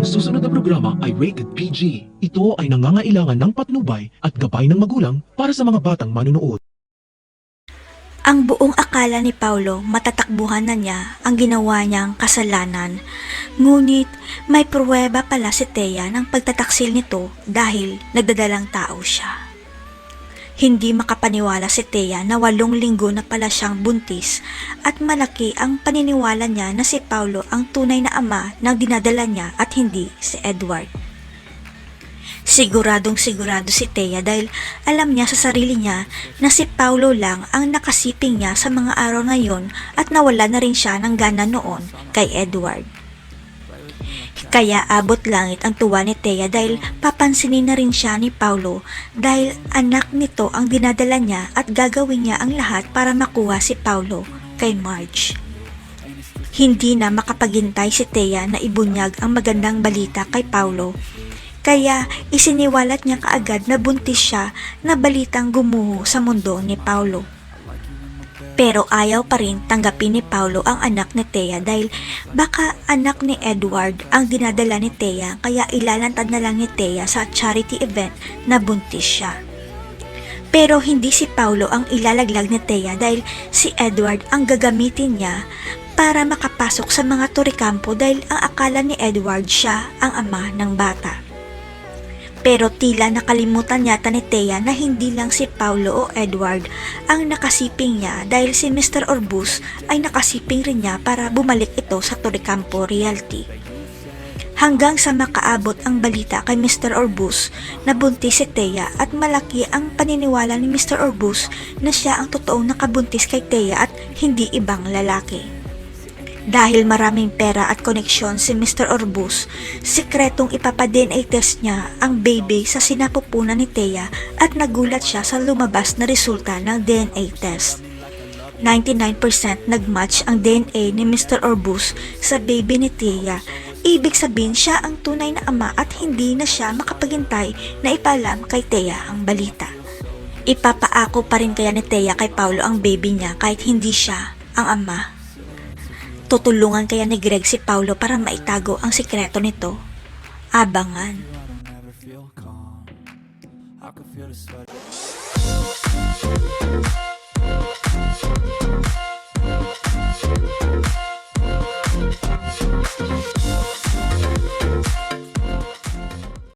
Ang susunod na programa ay rated PG. Ito ay nangangailangan ng patnubay at gabay ng magulang para sa mga batang manunood. Ang buong akala ni Paulo matatakbuhan na niya ang ginawa niyang kasalanan. Ngunit may pruweba pala si Thea ng pagtataksil nito dahil nagdadalang tao siya. Hindi makapaniwala si Thea na 8 linggo na pala siyang buntis at malaki ang paniniwala niya na si Paulo ang tunay na ama ng dinadala niya at hindi si Edward. Siguradong sigurado si Thea dahil alam niya sa sarili niya na si Paulo lang ang nakasiping niya sa mga araw na yon at nawala na rin siya ng gana noon kay Edward. Kaya abot langit ang tuwa ni Thea dahil papansinin na rin siya ni Paulo dahil anak nito ang dinadala niya at gagawin niya ang lahat para makuha si Paulo kay Marge. Hindi na makapaghintay si Thea na ibunyag ang magandang balita kay Paulo. Kaya isiniwalat niya kaagad na buntis siya na balitang gumuho sa mundo ni Paulo. Pero ayaw pa rin tanggapin ni Paulo ang anak ni Thea dahil baka anak ni Edward ang dinadala ni Thea kaya ilalantad na lang ni Thea sa charity event na buntis siya. Pero hindi si Paulo ang ilalaglag ni Thea dahil si Edward ang gagamitin niya para makapasok sa mga turikampo dahil ang akala ni Edward siya ang ama ng bata. Pero tila nakalimutan yata ni Thea na hindi lang si Paulo o Edward ang nakasiping niya dahil si Mr. Orbus ay nakasiping rin niya para bumalik ito sa Torrecampo Realty. Hanggang sa makaabot ang balita kay Mr. Orbus na buntis si Thea at malaki ang paniniwala ni Mr. Orbus na siya ang totoong nakabuntis kay Thea at hindi ibang lalaki. Dahil maraming pera at koneksyon si Mr. Orbus, sikretong ipapa-DNA test niya ang baby sa sinapupunan ni Thea at nagulat siya sa lumabas na resulta ng DNA test. 99% nagmatch ang DNA ni Mr. Orbus sa baby ni Thea. Ibig sabihin siya ang tunay na ama at hindi na siya makapaghintay na ipaalam kay Thea ang balita. Ipapaako pa rin kaya ni Thea kay Paulo ang baby niya kahit hindi siya ang ama. Tutulungan kaya ni Greg si Paulo para maitago ang sikreto nito? Abangan.